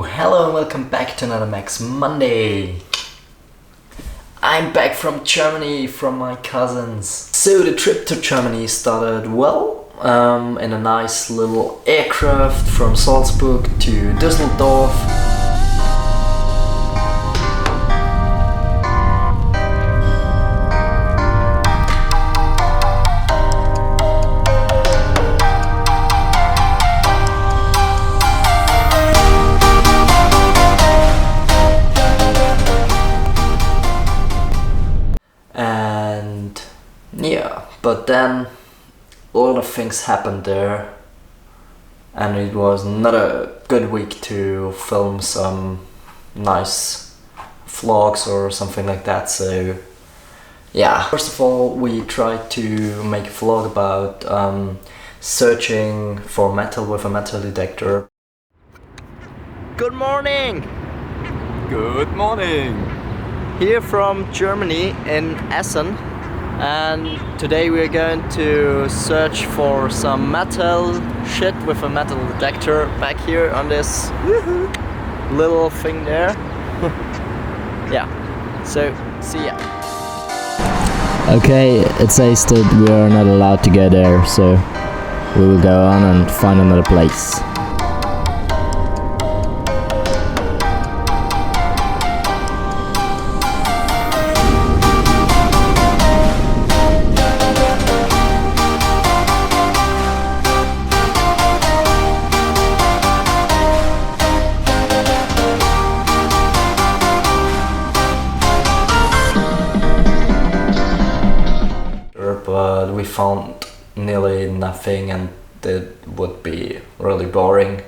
Hello and welcome back to another Max Monday. I'm back from Germany from my cousins. So the trip to Germany started well, in a nice little aircraft from Salzburg to Düsseldorf. And yeah, but then a lot of things happened there, and it was not a good week to film some nice vlogs or something like that. So yeah, first of all we tried to make a vlog about searching for metal with a metal detector. Good morning! Good morning! Here from Germany in Essen, and today we're going to search for some metal shit with a metal detector back here on this little thing there. Yeah, so see ya. Okay, it says that we are not allowed to go there, so we will go on and find another place. But we found nearly nothing, and it would be really boring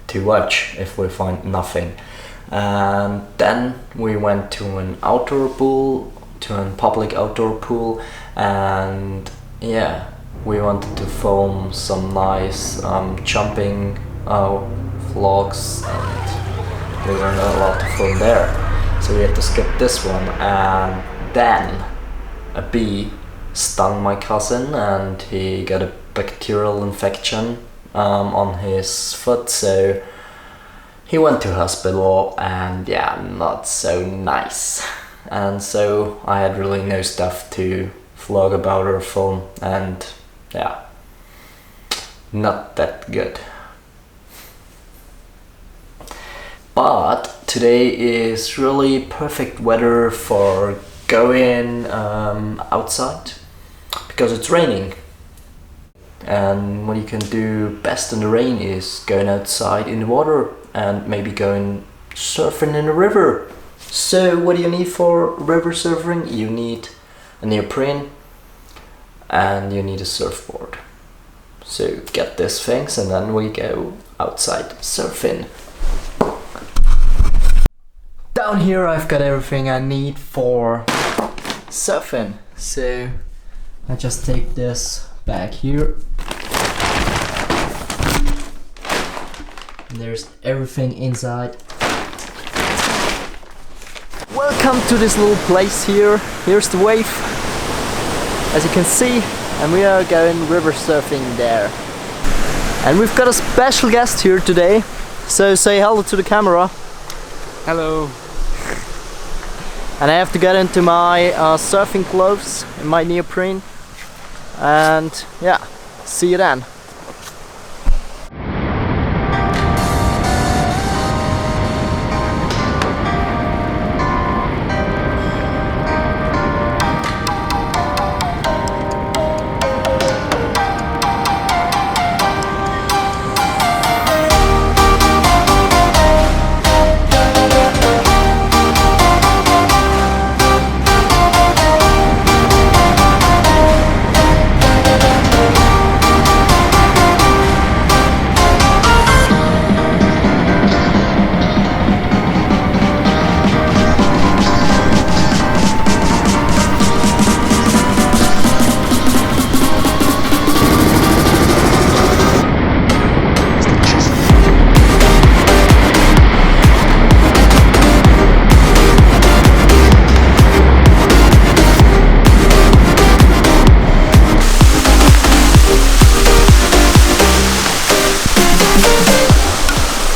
to watch if we find nothing. And then we went to an outdoor pool, to a public outdoor pool, and yeah, we wanted to film some nice jumping vlogs, and we were not allowed to film there, so we had to skip this one. And then a bee stung my cousin and he got a bacterial infection on his foot, so he went to hospital, and yeah, not so nice. And so I had really no stuff to vlog about or film, and yeah, not that good. But today is really perfect weather for going outside, because it's raining, and what you can do best in the rain is going outside in the water and maybe going surfing in a river. So what do you need for river surfing? You need a neoprene and you need a surfboard. So get these things and then we go outside surfing. Down here I've got everything I need for surfing, so I just take this bag here. And there's everything inside. Welcome to this little place here. Here's the wave, as you can see, and we are going river surfing there. And we've got a special guest here today, so say hello to the camera. Hello! And I have to get into my surfing clothes, in my neoprene. And yeah, see you then.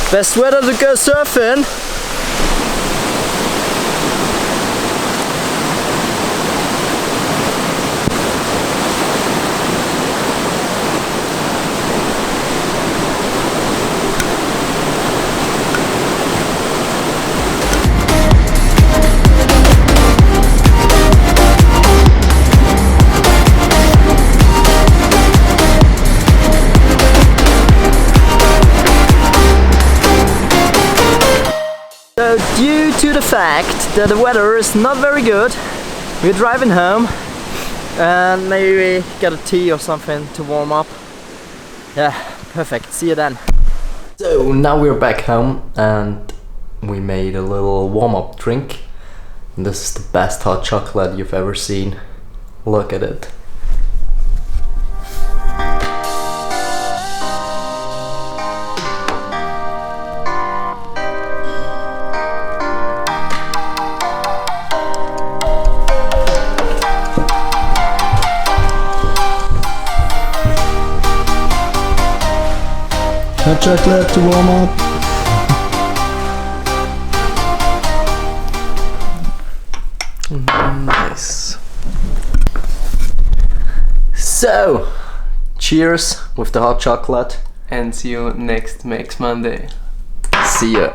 Best weather to go surfing. So due to the fact that the weather is not very good, we're driving home and maybe get a tea or something to warm up. Yeah, perfect. See you then. So now we're back home and we made a little warm-up drink. This is the best hot chocolate you've ever seen. Look at it. Hot chocolate to warm up. Nice. So, cheers with the hot chocolate. And see you next Max Monday. See ya.